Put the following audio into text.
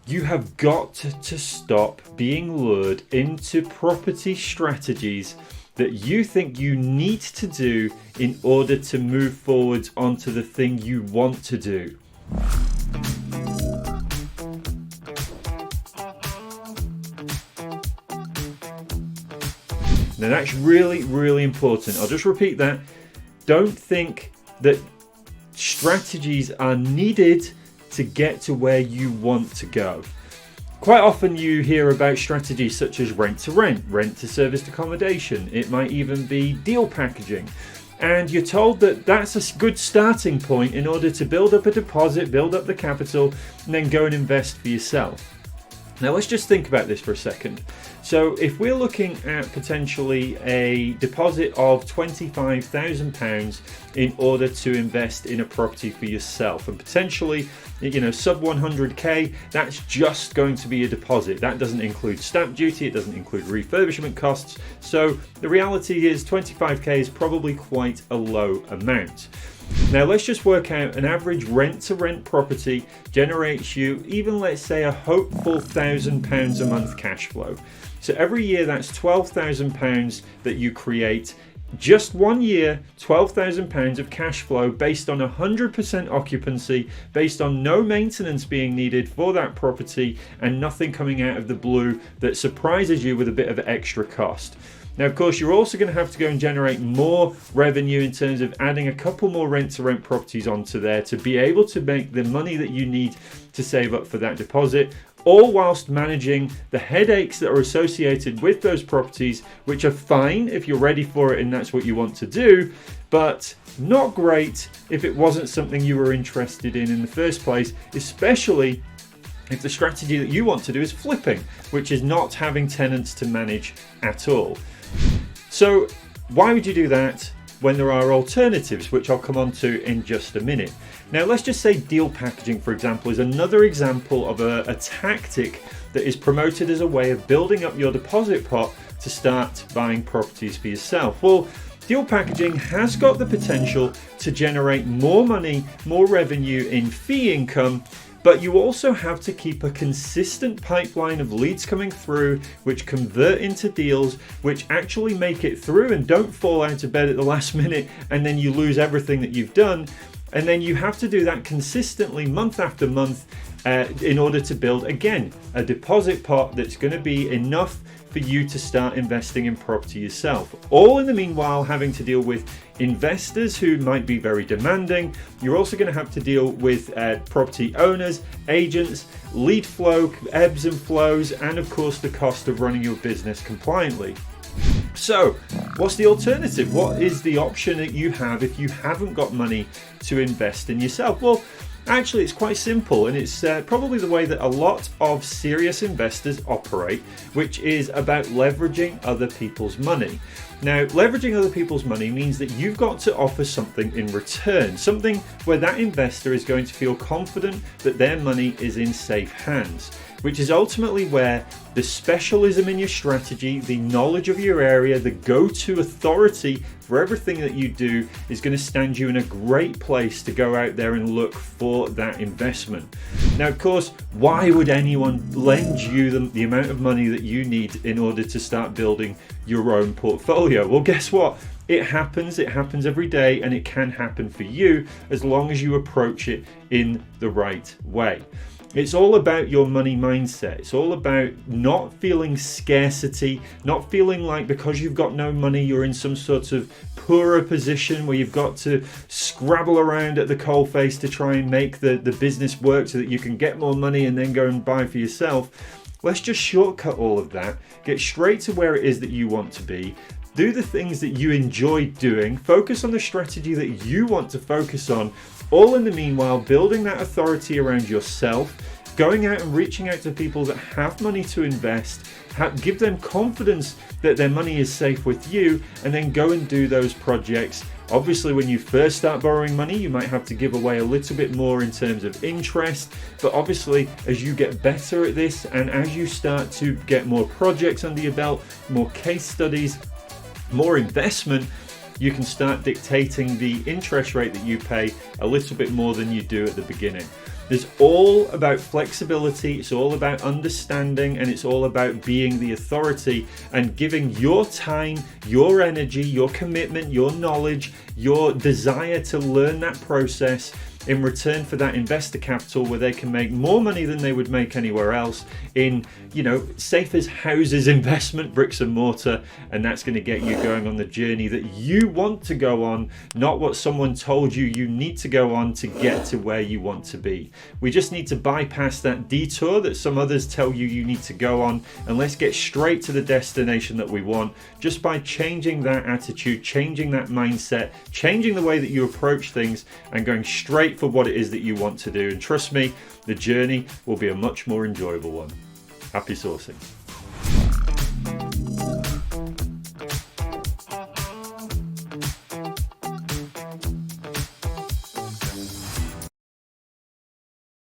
You have got to stop being lured into property strategies that you think you need to do in order to move forwards onto the thing you want to do. Now that's really, really important. I'll just repeat that. Don't think that strategies are needed to get to where you want to go. Quite often you hear about strategies such as rent to rent, rent to serviced accommodation. It might even be deal packaging. And you're told that that's a good starting point in order to build up a deposit, build up the capital, and then go and invest for yourself. Now let's just think about this for a second. So if we're looking at potentially a deposit of £25,000 in order to invest in a property for yourself, and potentially, sub 100k, that's just going to be a deposit. That doesn't include stamp duty, it doesn't include refurbishment costs. So the reality is 25k is probably quite a low amount. Now let's just work out an average rent-to-rent property generates you even, let's say, a hopeful £1,000 a month cash flow. So every year that's £12,000 that you create. Just 1 year, £12,000 of cash flow based on 100% occupancy, based on no maintenance being needed for that property and nothing coming out of the blue that surprises you with a bit of extra cost. Now, of course, you're also going to have to go and generate more revenue in terms of adding a couple more rent-to-rent properties onto there to be able to make the money that you need to save up for that deposit, all whilst managing the headaches that are associated with those properties, which are fine if you're ready for it and that's what you want to do, but not great if it wasn't something you were interested in the first place, especially if the strategy that you want to do is flipping, which is not having tenants to manage at all. So why would you do that when there are alternatives, which I'll come on to in just a minute? Now, let's just say deal packaging, for example, is another example of a tactic that is promoted as a way of building up your deposit pot to start buying properties for yourself. Well, deal packaging has got the potential to generate more money, more revenue in fee income, but you also have to keep a consistent pipeline of leads coming through, which convert into deals, which actually make it through and don't fall out of bed at the last minute and then you lose everything that you've done. And then you have to do that consistently month after month in order to build, again, a deposit pot that's going to be enough for you to start investing in property yourself. All in the meanwhile having to deal with investors who might be very demanding. You're also going to have to deal with property owners, agents, lead flow, ebbs and flows, and of course the cost of running your business compliantly. So what's the alternative? What is the option that you have if you haven't got money to invest in yourself? Well, actually, it's quite simple, and it's probably the way that a lot of serious investors operate, which is about leveraging other people's money. Now, leveraging other people's money means that you've got to offer something in return, something where that investor is going to feel confident that their money is in safe hands, which is ultimately where the specialism in your strategy, the knowledge of your area, the go-to authority for everything that you do is going to stand you in a great place to go out there and look for that investment. Now, of course, why would anyone lend you the amount of money that you need in order to start building your own portfolio? Well, guess what? It happens every day, and it can happen for you as long as you approach it in the right way. It's all about your money mindset. It's all about not feeling scarcity, not feeling like because you've got no money, you're in some sort of poorer position where you've got to scrabble around at the coalface to try and make the business work so that you can get more money and then go and buy for yourself. Let's just shortcut all of that, get straight to where it is that you want to be. Do the things that you enjoy doing, focus on the strategy that you want to focus on, all in the meanwhile building that authority around yourself, going out and reaching out to people that have money to invest, give them confidence that their money is safe with you, and then go and do those projects. Obviously, when you first start borrowing money, you might have to give away a little bit more in terms of interest, but obviously as you get better at this and as you start to get more projects under your belt, more case studies, more investment, you can start dictating the interest rate that you pay a little bit more than you do at the beginning. It's all about flexibility, it's all about understanding, and it's all about being the authority and giving your time, your energy, your commitment, your knowledge, your desire to learn that process in return for that investor capital, where they can make more money than they would make anywhere else in, safe as houses investment, bricks and mortar. And that's going to get you going on the journey that you want to go on, not what someone told you you need to go on to get to where you want to be. We just need to bypass that detour that some others tell you you need to go on, and let's get straight to the destination that we want, just by changing that attitude, changing that mindset, changing the way that you approach things, and going straight for what it is that you want to do. And trust me, the journey will be a much more enjoyable one. Happy sourcing.